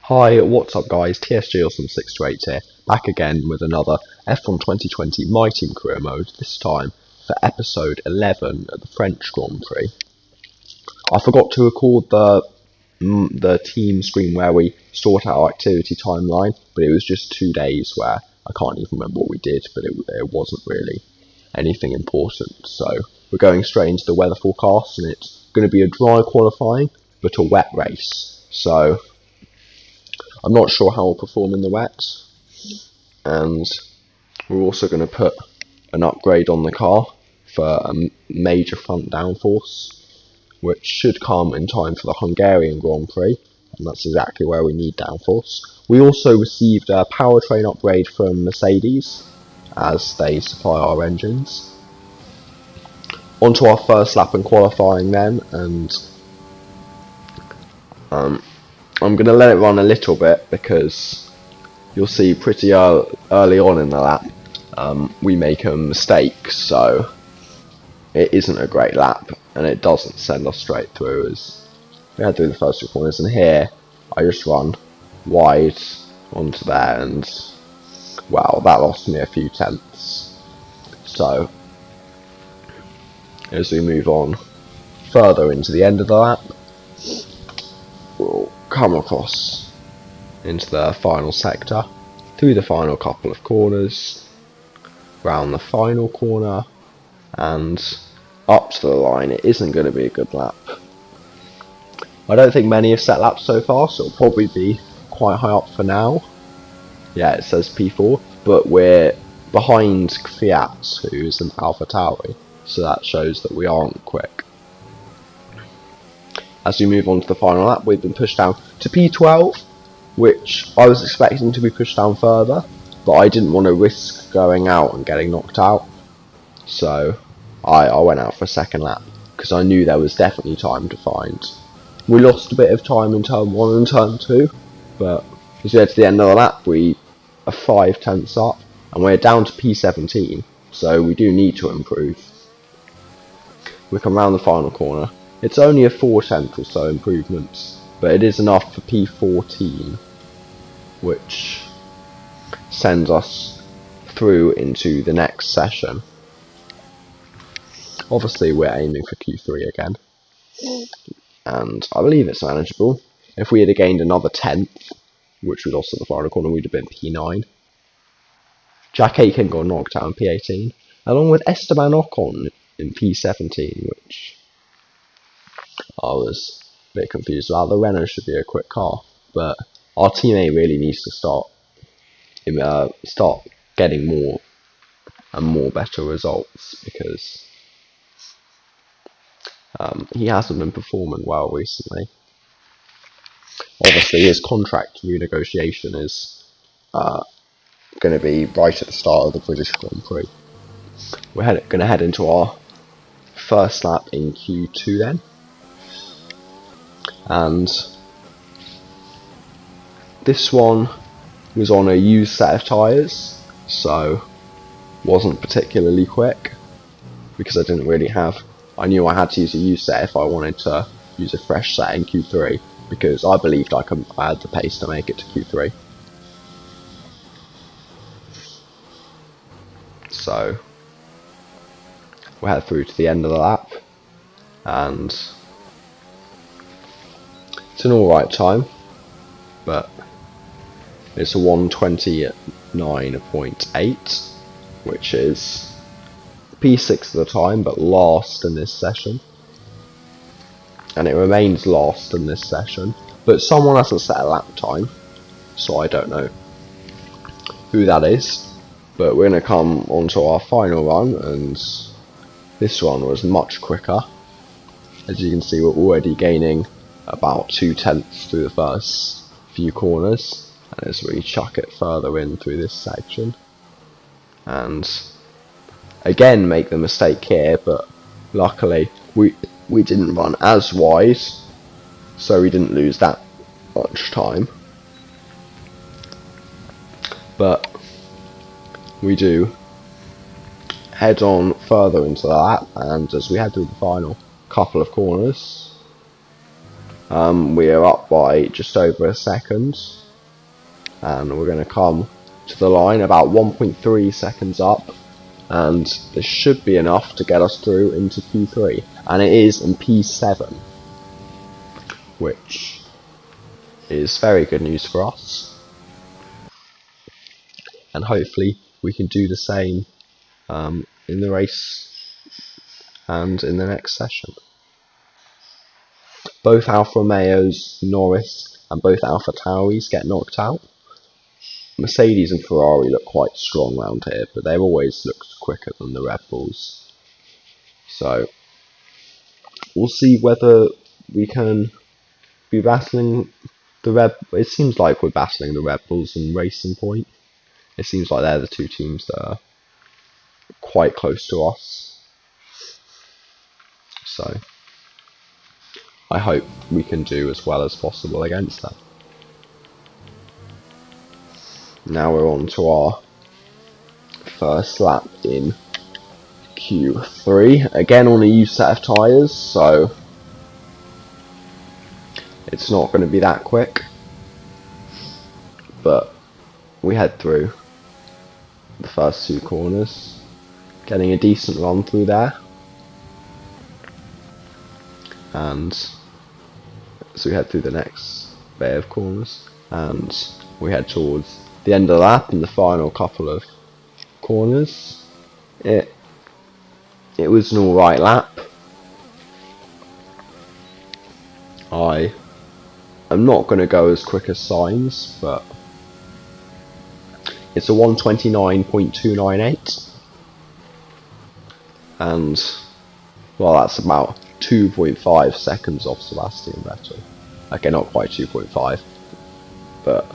Hi, what's up guys, TSJAwesome 628 here, back again with another F1 2020 My Team Career Mode, this time for episode 11 at the French Grand Prix. I forgot to record the team screen where we sort out our activity timeline, but it was just 2 days where I can't even remember what we did, but it wasn't really anything important. So we're going straight into the weather forecast, and it's going to be a dry qualifying, but a wet race. So I'm not sure how we'll perform in the wet, and we're also going to put an upgrade on the car for a major front downforce, which should come in time for the Hungarian Grand Prix, and that's exactly where we need downforce. We also received a powertrain upgrade from Mercedes, as they supply our engines. Onto our first lap in qualifying then, and I'm going to let it run a little bit because you'll see pretty early on in the lap we make a mistake, so it isn't a great lap and it doesn't send us straight through as we had through the first two corners. And here I just run wide onto there, and wow, that lost me a few tenths. So as we move on further into the end of the lap, we'll come across into the final sector, through the final couple of corners, round the final corner, and up to the line. It isn't going to be a good lap. I don't think many have set laps so far, so it'll probably be quite high up for now. Yeah, it says P4, but we're behind Fiat, who's an AlphaTauri, so that shows that we aren't quick. As we move on to the final lap, we've been pushed down to P12, which I was expecting to be pushed down further, but I didn't want to risk going out and getting knocked out, so I went out for a second lap, because I knew there was definitely time to find. We lost a bit of time in turn 1 and turn 2, but as we get to the end of the lap, we are 5 tenths up, and we're down to P17, so we do need to improve. We come round the final corner. It's only a 4 tenth or so improvement, but it is enough for P14, which sends us through into the next session. Obviously we're aiming for Q3 again, and I believe it's manageable. If we had gained another 10th, which we lost at the final corner, we'd have been P9. Jack Aitken got knocked out in P18, along with Esteban Ocon in P17, which I was a bit confused about. The Renault should be a quick car, but our teammate really needs to start getting more and more better results, because he hasn't been performing well recently. Obviously his contract renegotiation is going to be right at the start of the British Grand Prix. We're going to head into our first lap in Q2 then, and this one was on a used set of tyres, so wasn't particularly quick, because I knew I had to use a used set if I wanted to use a fresh set in Q3, because I believed I had the pace to make it to Q3. So we head through to the end of the lap, and it's an alright time, but it's a 1:29.8, which is P6 at the time, but last in this session, and it remains last in this session. But someone hasn't set a lap time, so I don't know who that is. But we're going to come onto our final run, and this one was much quicker. As you can see, we're already gaining about 2 tenths through the first few corners, and as we chuck it further in through this section, and again make the mistake here, but luckily we didn't run as wide, so we didn't lose that much time. But we do head on further into the lap, and as we head through the final couple of corners, We are up by just over a second, and we're going to come to the line about 1.3 seconds up, and this should be enough to get us through into P3, and it is in P7, which is very good news for us, and hopefully we can do the same in the race and in the next session. Both Alfa Romeos, Norris, and both Alfa Tauris get knocked out. Mercedes and Ferrari look quite strong around here, but they've always looked quicker than the Red Bulls. So we'll see whether we can be battling the It seems like we're battling the Red Bulls and Racing Point. It seems like they're the two teams that are quite close to us. So I hope we can do as well as possible against them. Now we're on to our first lap in Q3, again on a used set of tyres, so it's not going to be that quick, but we head through the first two corners, getting a decent run through there, and so we head through the next bay of corners, and we head towards the end of the lap in the final couple of corners. It was an alright lap. I am not going to go as quick as Sainz, but it's a 1:29.298, and well, that's about 2.5 seconds off Sebastian Vettel. Okay, not quite 2.5, but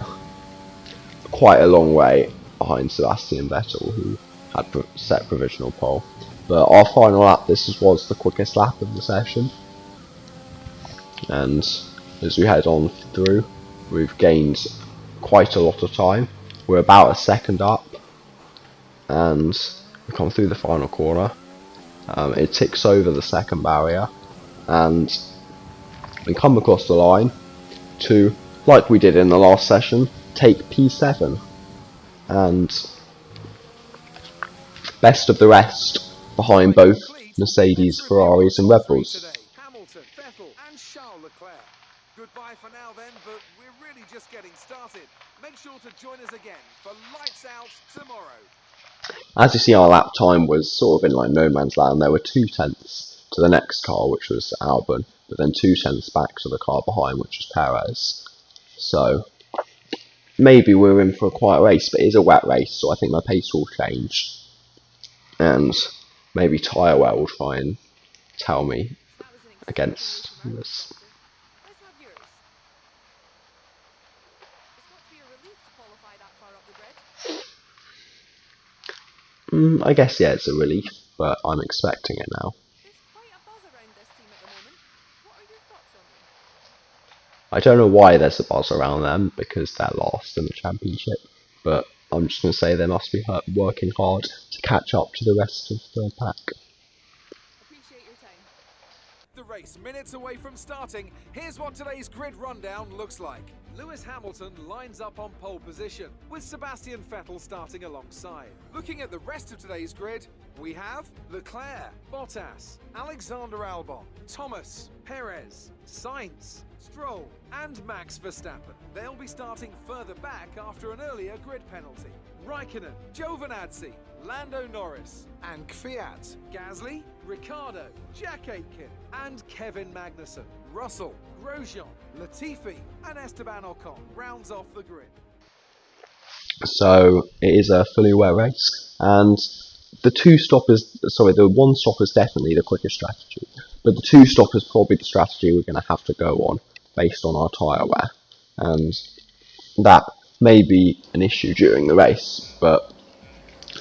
quite a long way behind Sebastian Vettel, who had set provisional pole. But our final lap, this was the quickest lap of the session, and as we head on through, we've gained quite a lot of time. We're about a second up, and we come through the final corner. It ticks over the second barrier, and we come across the line to, like we did in the last session, take P7, and best of the rest behind both Mercedes, Ferraris and Red Bulls. Hamilton, Vettel and Charles Leclerc. Goodbye for now then, but we're really just getting started. Make sure to join us again for Lights Out tomorrow. As you see, our lap time was sort of in like no man's land. There were 2/10 to the next car, which was Albon, but then 2/10 back to the car behind, which was Perez. So maybe we're in for a quiet race, but it is a wet race, so I think my pace will change. And maybe tyre wear will try and tell me against this. I guess, yeah, it's a relief, but I'm expecting it now. I don't know why there's a buzz around them, because they're last in the championship, but I'm just going to say they must be working hard to catch up to the rest of the pack. Appreciate your time. The race minutes away from starting. Here's what today's grid rundown looks like. Lewis Hamilton lines up on pole position, with Sebastian Vettel starting alongside. Looking at the rest of today's grid, we have Leclerc, Bottas, Alexander Albon, Thomas, Perez, Sainz, Stroll and Max Verstappen. They'll be starting further back after an earlier grid penalty. Raikkonen, Giovinazzi, Lando Norris and Kvyat, Gasly, Ricciardo, Jack Aitken and Kevin Magnussen. Russell, Grosjean, Latifi and Esteban Ocon rounds off the grid. So it is a fully wet race, and the one stop is definitely the quickest strategy, but the two stop is probably the strategy we're going to have to go on based on our tyre wear, and that may be an issue during the race. But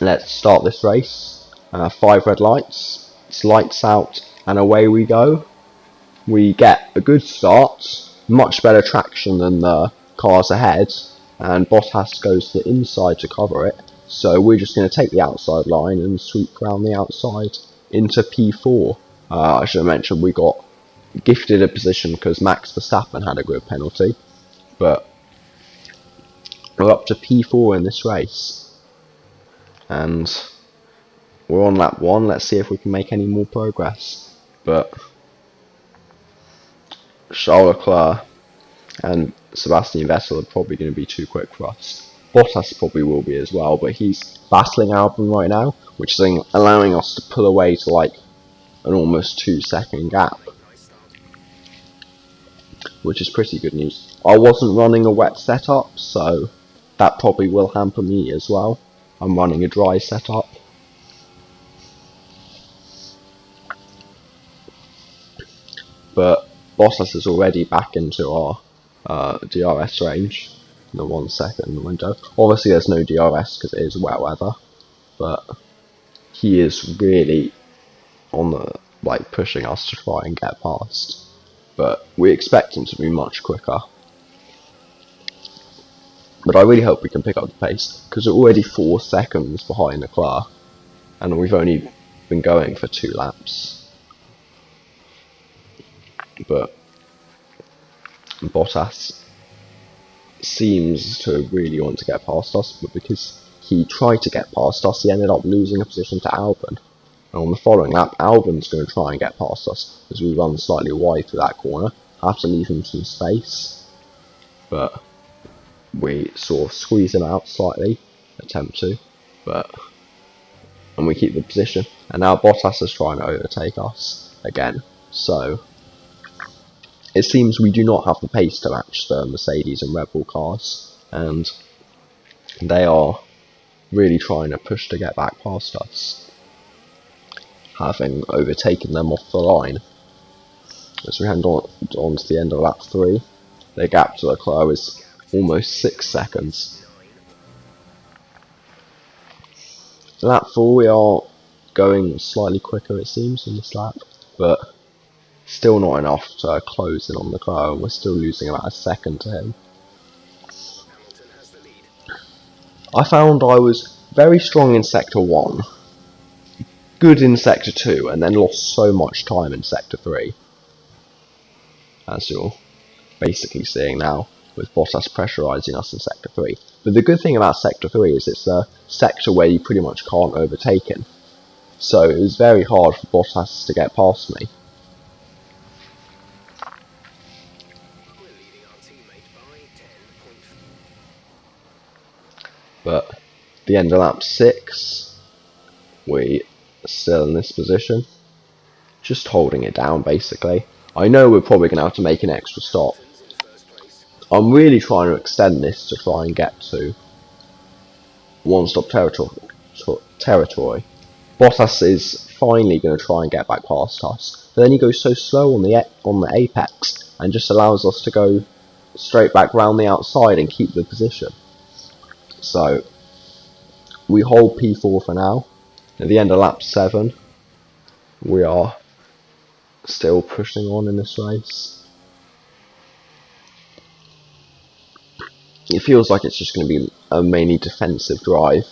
let's start this race. 5 red lights, it's lights out and away we go. We get a good start, much better traction than the cars ahead, and Bottas goes to the inside to cover it, so we're just going to take the outside line and sweep around the outside into P4. I should have mentioned we got gifted a position because Max Verstappen had a grid penalty, but we're up to P4 in this race, and we're on lap 1. Let's see if we can make any more progress. But Charles Leclerc and Sebastian Vettel are probably going to be too quick for us. Bottas probably will be as well, but he's battling Albon right now, which is allowing us to pull away to like an almost 2-second gap, which is pretty good news. I wasn't running a wet setup, so that probably will hamper me as well. I'm running a dry setup. But Bottas is already back into our DRS range in the 1 second window. Obviously there's no DRS because it is wet weather, but he is really on the pushing us to try and get past. But we expect him to be much quicker. But I really hope we can pick up the pace, because we're already 4 seconds behind Leclerc, and we've only been going for 2 laps. But Bottas seems to really want to get past us, but because he tried to get past us, he ended up losing a position to Albon. And on the following lap, Albon's going to try and get past us, as we run slightly wide through that corner. Have to leave him some space, but we sort of squeeze him out slightly, attempt to, and we keep the position. And now Bottas is trying to overtake us again, so it seems we do not have the pace to match the Mercedes and Red Bull cars, and they are really trying to push to get back past us, having overtaken them off the line. As we head on to the end of lap 3, the gap to Leclerc is almost 6 seconds. Lap 4 we are going slightly quicker, it seems, in this lap, but still not enough to close in on Leclerc, and we're still losing about a second to him. I found I was very strong in Sector 1, good in Sector 2, and then lost so much time in Sector 3. As you're basically seeing now, with Bottas pressurising us in Sector 3. But the good thing about Sector 3 is it's a sector where you pretty much can't overtake him. So it was very hard for Bottas to get past me. But at the end of lap 6, we are still in this position, just holding it down basically. I know we're probably going to have to make an extra stop. I'm really trying to extend this to try and get to one-stop territory. Bottas is finally going to try and get back past us, but then he goes so slow on the apex and just allows us to go straight back round the outside and keep the position. So we hold P4 for now. At the end of lap 7, we are still pushing on in this race. It feels like it's just going to be a mainly defensive drive,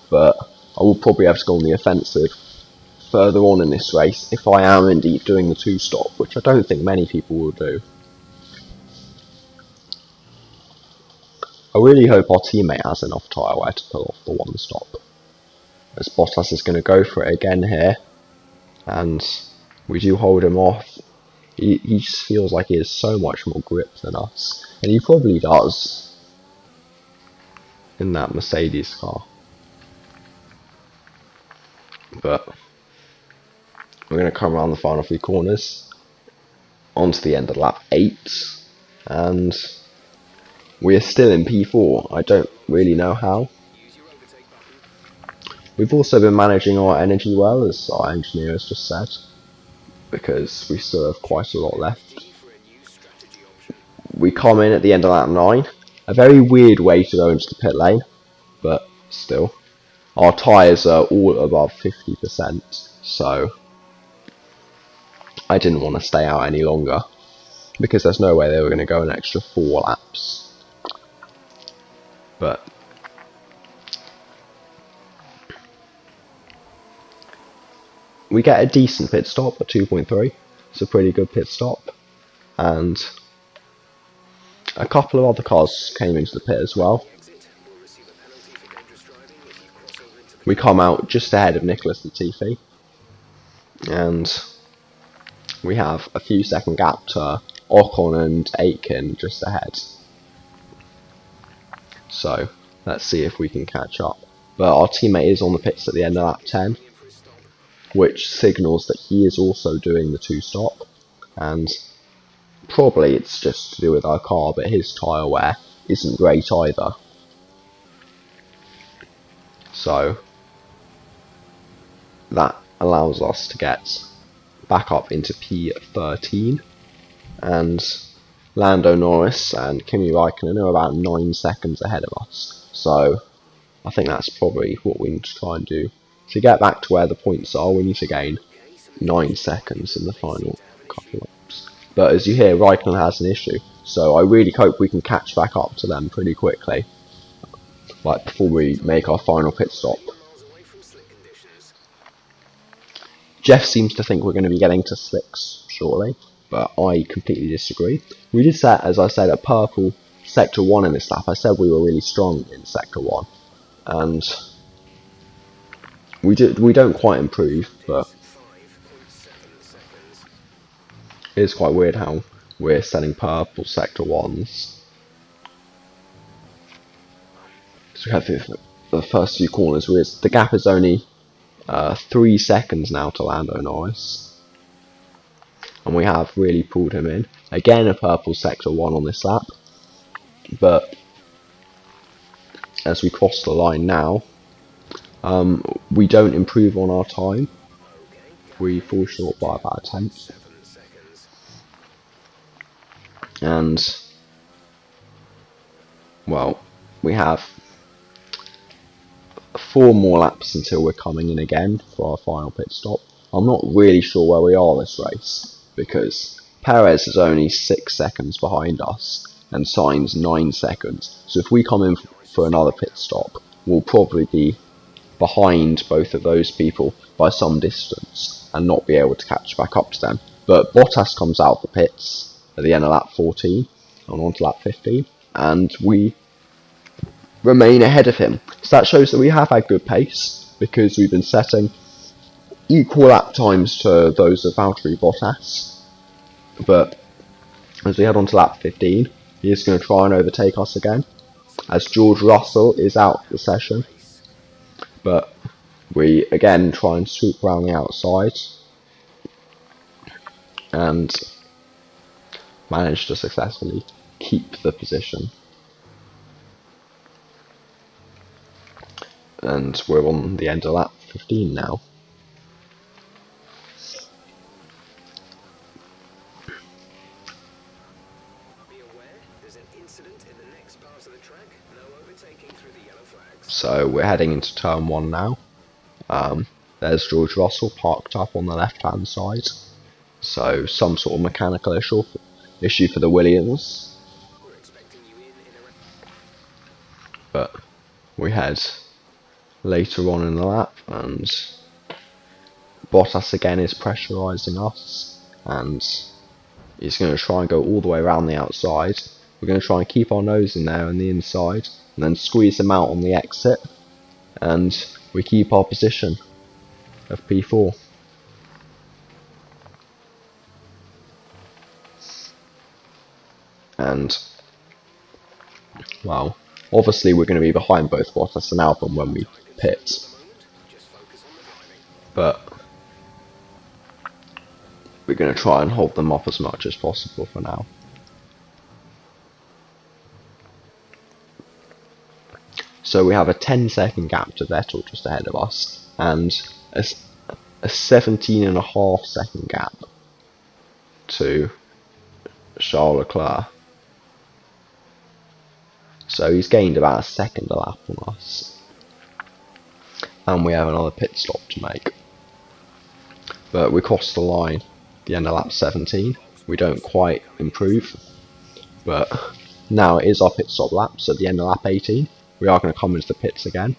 but I will probably have to go on the offensive further on in this race if I am indeed doing the 2-stop, which I don't think many people will do. I really hope our teammate has enough tyre wear to pull off the 1-stop, as Bottas is going to go for it again here, and we do hold him off. He just feels like he has so much more grip than us, and he probably does in that Mercedes car. But we're going to come around the final 3 corners onto the end of lap 8, and we are still in P4. I don't really know how. We've also been managing our energy well, as our engineer has just said, because we still have quite a lot left. We come in at the end of lap 9. A very weird way to go into the pit lane, but still. Our tyres are all above 50%, so I didn't want to stay out any longer, because there's no way they were going to go an extra 4 laps. But we get a decent pit stop at 2.3, It's a pretty good pit stop, and a couple of other cars came into the pit as well. We come out just ahead of Nicholas Latifi, and we have a few second gap to Ocon and Aitken just ahead. So let's see if we can catch up. But our teammate is on the pits at the end of lap 10, which signals that he is also doing the 2-stop, and probably it's just to do with our car, but his tyre wear isn't great either. So that allows us to get back up into P13, and Lando Norris and Kimi Raikkonen are about 9 seconds ahead of us. So I think that's probably what we need to try and do. To get back to where the points are, we need to gain 9 seconds in the final couple of laps. But as you hear, Raikkonen has an issue, so I really hope we can catch back up to them pretty quickly, like before we make our final pit stop. Jeff seems to think we're going to be getting to slicks shortly, but I completely disagree. We did set, as I said, a purple Sector 1 in this lap. I said we were really strong in Sector 1, and we don't quite improve, but it is quite weird how we're setting purple Sector 1s. So we have the first few corners, the gap is only 3 seconds now to Lando Norris, and we have really pulled him in. Again, a purple Sector 1 on this lap, but as we cross the line now, we don't improve on our time. We fall short by about a tenth, and well, we have 4 more laps until we're coming in again for our final pit stop. I'm not really sure where we are this race, because Perez is only 6 seconds behind us and Sainz 9 seconds. So if we come in for another pit stop, we'll probably be behind both of those people by some distance and not be able to catch back up to them. But Bottas comes out of the pits at the end of lap 14 and on to lap 15, and we remain ahead of him. So that shows that we have had good pace, because we've been setting equal lap times to those of Valtteri Bottas. But as we head on to lap 15, he is going to try and overtake us again, as George Russell is out the session. But we again try and swoop around the outside and manage to successfully keep the position. And we're on the end of lap 15 now. So we're heading into turn 1 now. There's George Russell parked up on the left hand side. So some sort of mechanical issue for the Williams. But we head later on in the lap, and Bottas again is pressurising us, and he's going to try and go all the way around the outside. We're going to try and keep our nose in there on the inside, and then squeeze him out on the exit, and we keep our position of P4. And, well, obviously we're going to be behind both Bottas and Albon when we pit, but we're going to try and hold them up as much as possible for now. So we have a 10-second gap to Vettel just ahead of us, and a 17.5-second gap to Charles Leclerc. So he's gained about a second a lap on us. And we have another pit stop to make. But we cross the line at the end of lap 17. We don't quite improve. But now it is our pit stop lap, so at the end of lap 18, we are going to come into the pits again.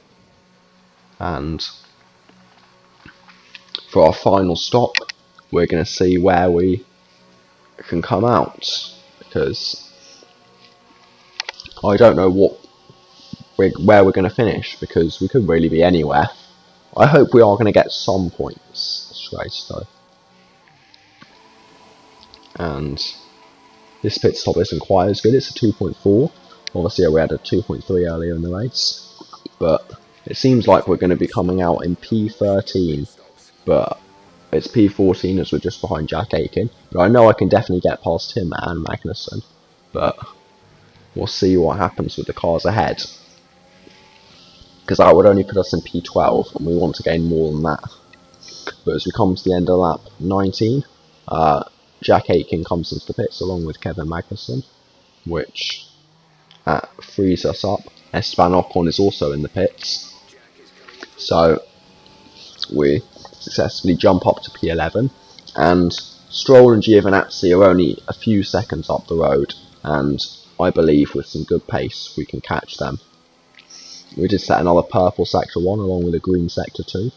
And for our final stop, we're going to see where we can come out, because I don't know where we're going to finish, because we could really be anywhere. I hope we are going to get some points this race though. And this pit stop isn't quite as good, it's a 2.4. Obviously we had a 2.3 earlier in the race, but it seems like we're going to be coming out in P13, but it's P14 as we're just behind Jack Aitken. But I know I can definitely get past him and Magnussen, but we'll see what happens with the cars ahead, because that would only put us in P12 and we want to gain more than that. But as we come to the end of lap 19, Jack Aitken comes into the pits along with Kevin Magnussen, which frees us up. Esteban Ocon is also in the pits, so we successfully jump up to P11, and Stroll and Giovinazzi are only a few seconds up the road, and I believe with some good pace we can catch them. We did set another purple sector 1 along with a green sector 2,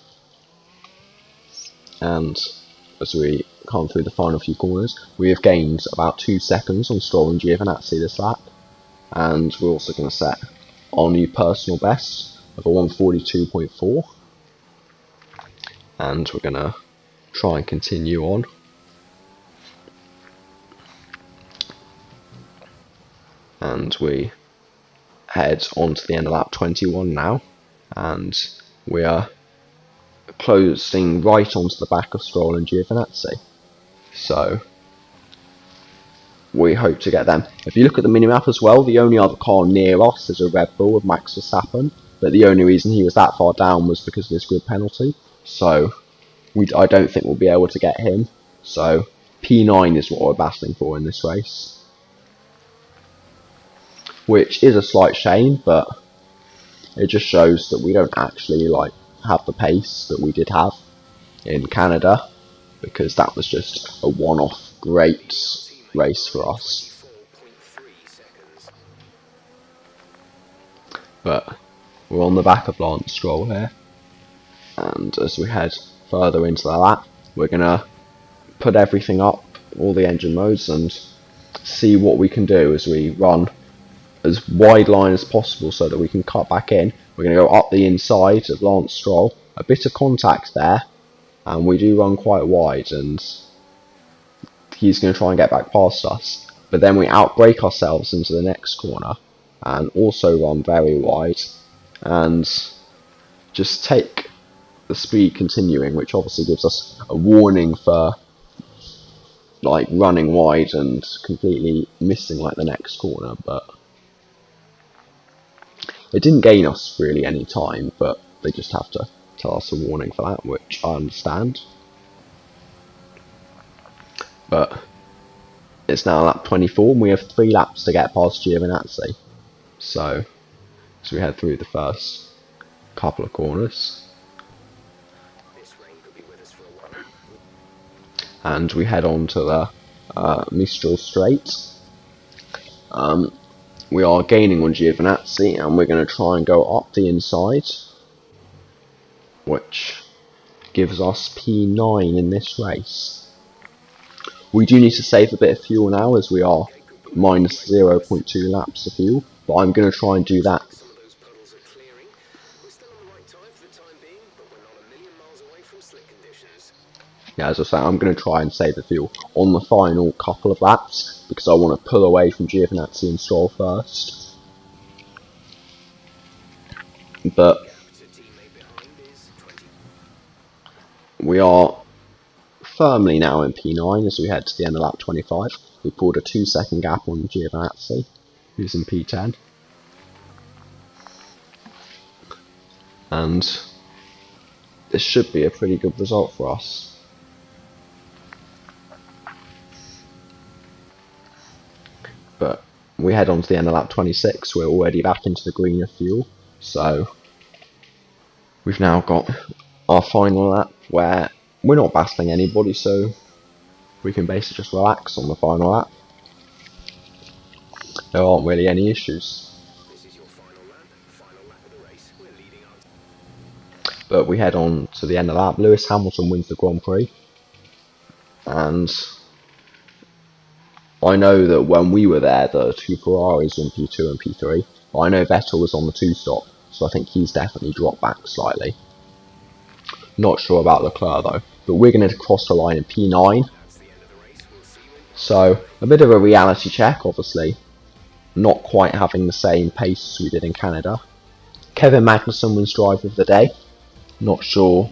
and as we come through the final few corners we have gained about 2 seconds on Stroll and Giovinazzi this lap, and we're also going to set our new personal best of a 142.4, and we're going to try and continue on. And we head on to the end of lap 21 now, and we are closing right onto the back of Stroll and Giovinazzi, so we hope to get them. If you look at the minimap as well, the only other car near us is a Red Bull with Max Verstappen, but the only reason he was that far down was because of this grid penalty, so I don't think we'll be able to get him. So P9 is what we're battling for in this race, which is a slight shame, but it just shows that we don't actually have the pace that we did have in Canada, because that was just a one-off great race for us. But we're on the back of Lance Stroll here, and as we head further into the lap, we're going to put everything up, all the engine modes, and see what we can do as we run as wide line as possible so that we can cut back in. We're going to go up the inside of Lance Stroll, a bit of contact there, and we do run quite wide, and he's going to try and get back past us, but then we outbrake ourselves into the next corner and also run very wide and just take the speed continuing, which obviously gives us a warning for running wide and completely missing the next corner. But it didn't gain us really any time, but they just have to tell us a warning for that, which I understand. But it's now lap 24 and we have 3 laps to get past Giovinazzi, so as we head through the first couple of corners and we head on to the Mistral Straight, we are gaining on Giovinazzi and we're going to try and go up the inside, which gives us P9 in this race. We do need to save a bit of fuel now as we are minus 0.2 laps of fuel, but I'm going to try and do that. Yeah, as I say, I'm going to try and save the fuel on the final couple of laps because I want to pull away from Giovinazzi and Stroll first. But we are firmly now in P9 as we head to the end of lap 25. We pulled a 2-second gap on Giovinazzi, who's in P10. And this should be a pretty good result for us. But we head on to the end of lap 26, we're already back into the green of fuel, so we've now got our final lap where we're not battling anybody, so we can basically just relax on the final lap. There aren't really any issues. But we head on to the end of the lap. Lewis Hamilton wins the Grand Prix. and I know that when we were there, the two Ferraris were in P2 and P3. I know Vettel was on the 2-stop, so I think he's definitely dropped back slightly. Not sure about Leclerc though, but we're going to cross the line in P9. So, a bit of a reality check, obviously. Not quite having the same pace as we did in Canada. Kevin Magnussen wins driver of the day. Not sure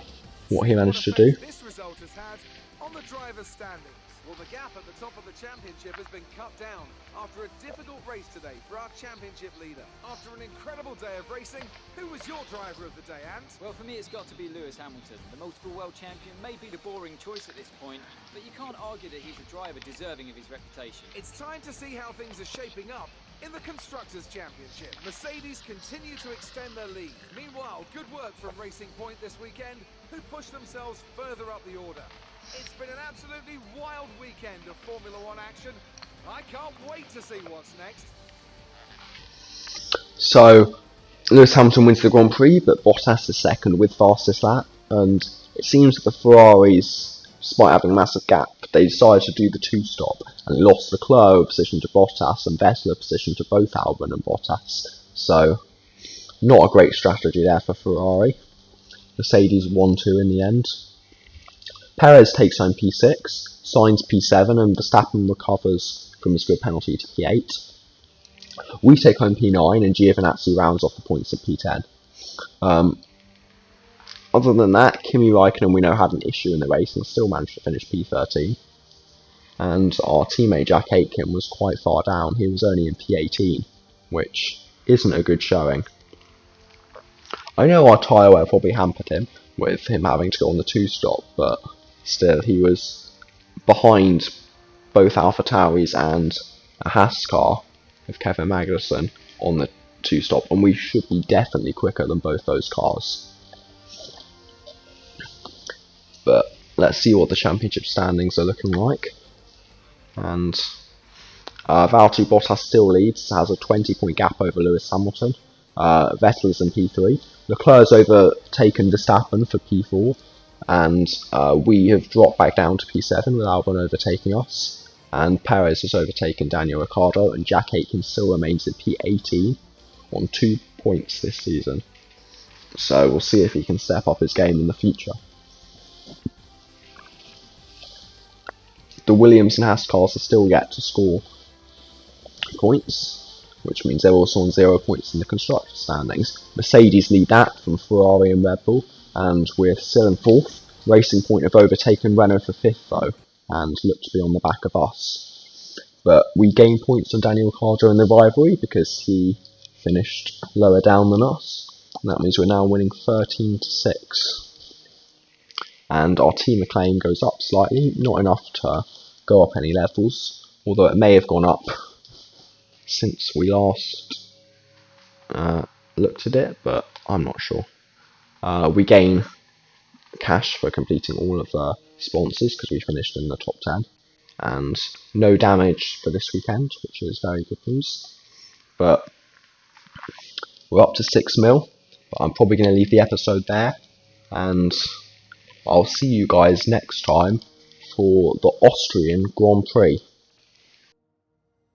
what he managed to do. This result has had on the driver's standings. Well, the gap at the top of the championship has been cut down after a difficult race today for our championship leader. After an incredible day of racing, who was your driver of the day, Ant? Well, for me, it's got to be Lewis Hamilton. The multiple world champion may be the boring choice at this point, but you can't argue that he's a driver deserving of his reputation. It's time to see how things are shaping up in the Constructors' Championship. Mercedes continue to extend their lead. Meanwhile, good work from Racing Point this weekend, who pushed themselves further up the order. It's been an absolutely wild weekend of Formula One action. I can't wait to see what's next. So, Lewis Hamilton wins the Grand Prix, but Bottas is second with fastest lap, and it seems that the Ferraris, despite having a massive gap, they decided to do the 2-stop and lost Leclerc a position to Bottas and Vettel a position to both Albon and Bottas. So, not a great strategy there for Ferrari. Mercedes 1-2 in the end. Perez takes home P6, Sainz P7, and Verstappen recovers from his grid penalty to P8. We take home P9 and Giovinazzi rounds off the points at P10. Other than that, Kimi Raikkonen we know had an issue in the race and still managed to finish P13. And our teammate Jack Aitken was quite far down. He was only in P18, which isn't a good showing. I know our tyre wear probably hampered him with him having to go on the 2-stop, but still he was behind both AlphaTauris and a Haas car with Kevin Magnussen on the 2-stop, and we should be definitely quicker than both those cars. But let's see what the championship standings are looking like. And Valtteri Bottas still leads, has a 20-point gap over Lewis Hamilton. Vettel's in P3. Leclerc's overtaken Verstappen for P4, and we have dropped back down to P7 with Albon overtaking us. And Perez has overtaken Daniel Ricciardo, and Jack Aitken still remains in P18 on 2 points this season. So we'll see if he can step up his game in the future. The Williams and Haas cars are still yet to score points, which means they're also on 0 points in the constructors' standings. Mercedes lead that from Ferrari and Red Bull, and we're still in 4th. Racing Point have overtaken Renault for 5th though, and look to be on the back of us. But we gain points on Daniel Ricciardo in the rivalry because he finished lower down than us, and that means we're now winning 13-6. And our team acclaim goes up slightly, not enough to go up any levels, although it may have gone up since we last looked at it, but I'm not sure. We gain cash for completing all of the sponsors because we finished in the top 10, and no damage for this weekend, which is very good news. But we're up to 6 mil, but I'm probably going to leave the episode there, and I'll see you guys next time for the Austrian Grand Prix.